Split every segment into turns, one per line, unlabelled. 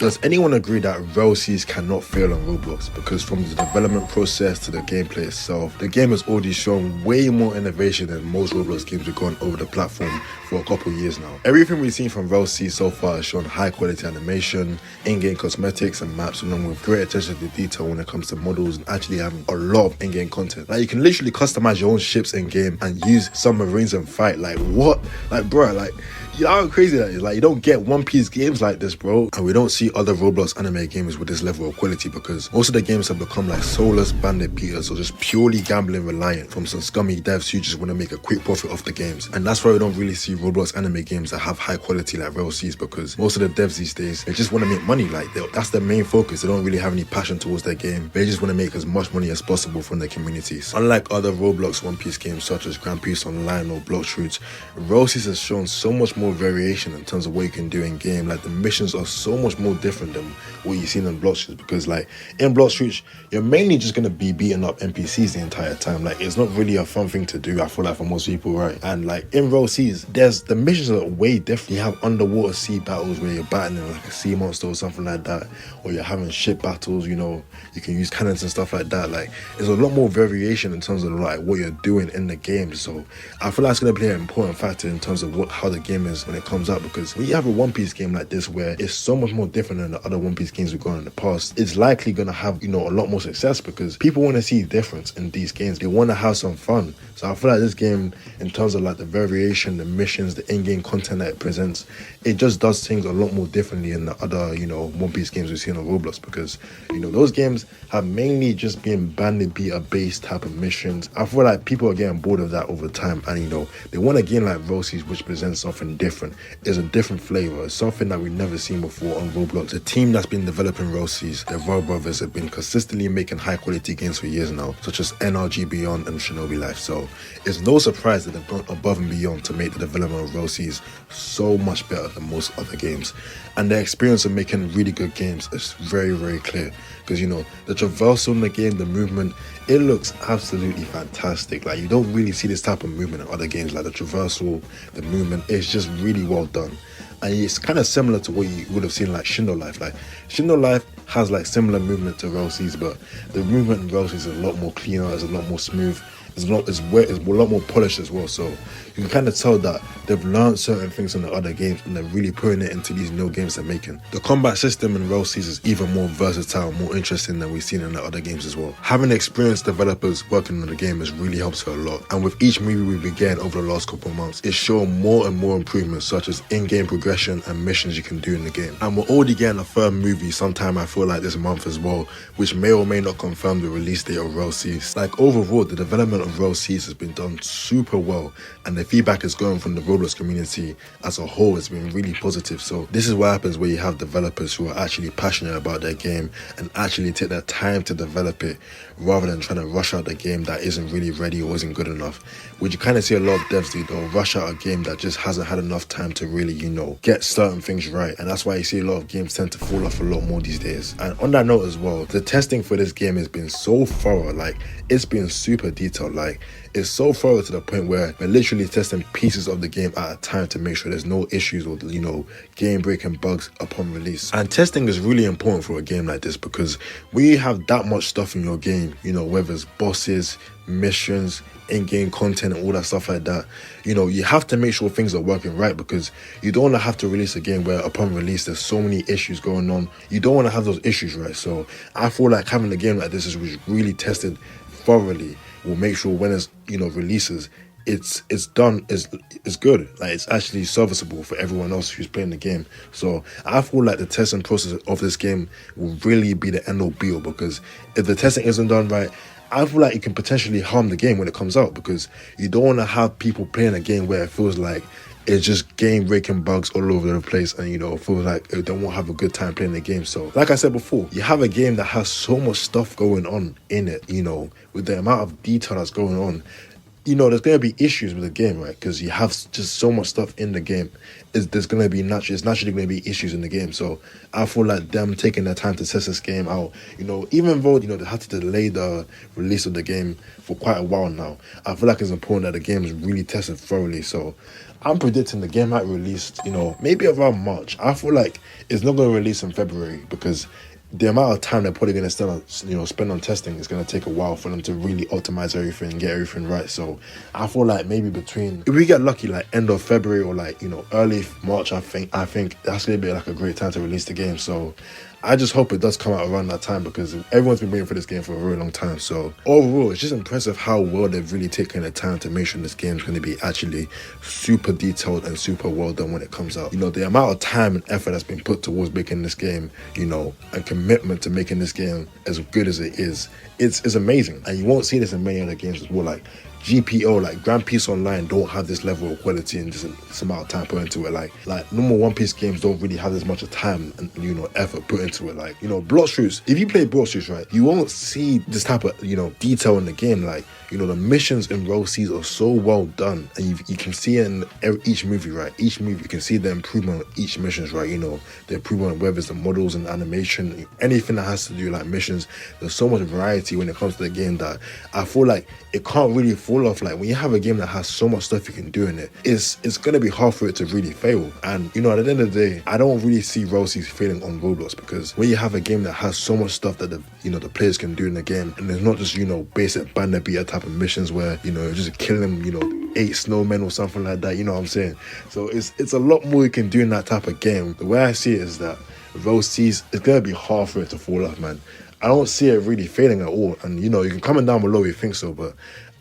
Does anyone agree that RELL Seas cannot fail on Roblox? Because from the development process to the gameplay itself, the game has already shown way more innovation than most Roblox games have gone over the platform for a couple years now. Everything we've seen from RELL Seas so far has shown high quality animation, in-game cosmetics and maps, along with great attention to detail when it comes to models and actually having a lot of in-game content. Like, you can literally customize your own ships in-game and use submarines and fight. Like, what? Like, bro, like, you know how crazy that is? Like, you don't get One Piece games like this, bro. And we don't see other Roblox anime games with this level of quality, because most of the games have become like soulless bandit beaters or just purely gambling reliant from some scummy devs who just want to make a quick profit off the games. And that's why we don't really see Roblox anime games that have high quality like RELL Seas, because most of the devs these days, they just want to make money. Like, that's their main focus. They don't really have any passion towards their game. They just want to make as much money as possible from their communities. Unlike other Roblox One Piece games such as Grand Prix Online or Blox Fruits, RELL Seas has shown so much more variation in terms of what you can do in game. Like, the missions are so much more different than what you've seen in Blox Fruits, because like in Blox Fruits, you're mainly just going to be beating up NPCs the entire time. Like, it's not really a fun thing to do, I feel like, for most people, right? And like in RELL Seas, the missions are way different. You have underwater sea battles where you're battling like a sea monster or something like that, or you're having ship battles, you know, you can use cannons and stuff like that. Like, there's a lot more variation in terms of like what you're doing in the game. So I feel like it's going to play an important factor in terms of how the game is when it comes out, because when you have a One Piece game like this where it's so much more different than the other One Piece games we've gone in the past, it's likely going to have, you know, a lot more success, because people want to see difference in these games. They want to have some fun. So I feel like this game, in terms of like the variation, the missions, the in-game content that it presents, it just does things a lot more differently than the other, you know, One Piece games we've seen on Roblox, because, you know, those games have mainly just been bandit beater based type of missions. I feel like people are getting bored of that over time, and, you know, they want a game like RELL Seas which presents something different. It's a different flavor. It's something that we've never seen before on Roblox. The team that's been developing RELL Seas, the RELL brothers, have been consistently making high quality games for years now, such as NRG Beyond and Shinobi Life. So it's no surprise that they've gone above and beyond to make the development of RELL Seas so much better than most other games. And their experience of making really good games is very, very clear, because, you know, the traversal in the game, the movement, it looks absolutely fantastic. Like, you don't really see this type of movement in other games. Like, the traversal, the movement, it's just really well done. And it's kind of similar to what you would have seen like Shindo Life. Like, Shindo Life has like similar movement to RELL Seas, but the movement in RELL Seas is a lot more cleaner, it's a lot more smooth, it's a lot more polished as well. So you can kind of tell that they've learned certain things in the other games and they're really putting it into these new games they're making. The combat system in RELL Seas is even more versatile, more interesting than we've seen in the other games as well. Having experienced developers working on the game has really helped her a lot. And with each movie we've been getting over the last couple of months, it's shown more and more improvements, such as in-game progression and missions you can do in the game. And we're already getting a third movie sometime, I feel like, this month as well, which may or may not confirm the release date of RELL Seas. Like, overall, the development of RELL Seas has been done super well, and the feedback is going from the Roblox community as a whole has been really positive. So this is what happens where you have developers who are actually passionate about their game and actually take their time to develop it, rather than trying to rush out the game that isn't really ready or isn't good enough. Which you kind of see a lot of devs do. They'll rush out a game that just hasn't had enough time to really, you know, get certain things right. And that's why you see a lot of games tend to fall off a lot more these days. And on that note as well, the testing for this game has been so thorough. Like, it's been super detailed. Like, it's so thorough to the point where we're literally testing pieces of the game at a time to make sure there's no issues or, you know, game breaking bugs upon release. And testing is really important for a game like this, because when you have that much stuff in your game, you know, whether it's bosses, missions, in-game content and all that stuff like that, you know, you have to make sure things are working right, because you don't want to have to release a game where upon release there's so many issues going on. You don't want to have those issues, right? So I feel like having a game like this is really tested thoroughly will make sure when it's, you know, releases, it's done, it's good. Like, it's actually serviceable for everyone else who's playing the game. So I feel like the testing process of this game will really be the end all be all, because if the testing isn't done right, I feel like it can potentially harm the game when it comes out, because you don't want to have people playing a game where it feels like it's just game breaking bugs all over the place, and, you know, feel like they won't have a good time playing the game. So like I said before, you have a game that has so much stuff going on in it, you know, with the amount of detail that's going on, you know, there's gonna be issues with the game, right? Because you have just so much stuff in the game. There's gonna be it's naturally gonna be issues in the game. So I feel like them taking their time to test this game out, you know, even though, you know, they had to delay the release of the game for quite a while now, I feel like it's important that the game is really tested thoroughly. So I'm predicting the game might release, you know, maybe around March. I feel like it's not gonna release in February because the amount of time they're probably going to spend on testing is going to take a while for them to really optimize everything and get everything right. So I feel like maybe between, if we get lucky, like end of February or like, you know, early March, I think that's going to be like a great time to release the game. So I just hope it does come out around that time because everyone's been waiting for this game for a very long time. So overall, it's just impressive how well they've really taken the time to make sure this game is going to be actually super detailed and super well done when it comes out. You know, the amount of time and effort that's been put towards making this game, you know, and commitment to making this game as good as it is, it's amazing. And you won't see this in many other games as well. Like GPO, like Grand Peace Online, don't have this level of quality and just this amount of time put into it. Like normal One Piece games don't really have as much time and, you know, effort put into it. Like, you know, Block Shoots, if you play Block Shoots, right, you won't see this type of, you know, detail in the game. Like, you know, the missions in RELL Seas are so well done, and you can see it in each movie, right? Each movie, you can see the improvement on each missions, right? You know, the improvement on whether it's the models and animation, anything that has to do like missions. There's so much variety when it comes to the game that I feel like it can't really fall off. Like when you have a game that has so much stuff you can do in it, it's gonna be hard for it to really fail. And you know, at the end of the day, I don't really see RELL Seas failing on Roblox, because when you have a game that has so much stuff that the players can do in the game, and it's not just, you know, basic banner beater type of missions where, you know, you're just killing, you know, 8 snowmen or something like that, you know what I'm saying? So it's a lot more you can do in that type of game. The way I see it is that RELL Seas, it's gonna be hard for it to fall off, man. I don't see it really failing at all. And you know, you can comment down below if you think so, but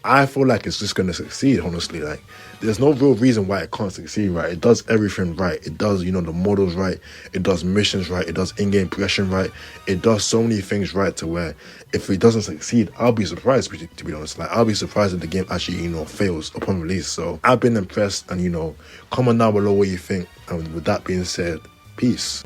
I feel like it's just gonna succeed, honestly. Like, there's no real reason why it can't succeed, right? It does everything right. It does, you know, the models right. It does missions right. It does in-game progression right. It does so many things right to where if it doesn't succeed, I'll be surprised, to be honest. Like, I'll be surprised if the game actually, you know, fails upon release. So I've been impressed, and, you know, comment down below what you think. And with that being said, peace.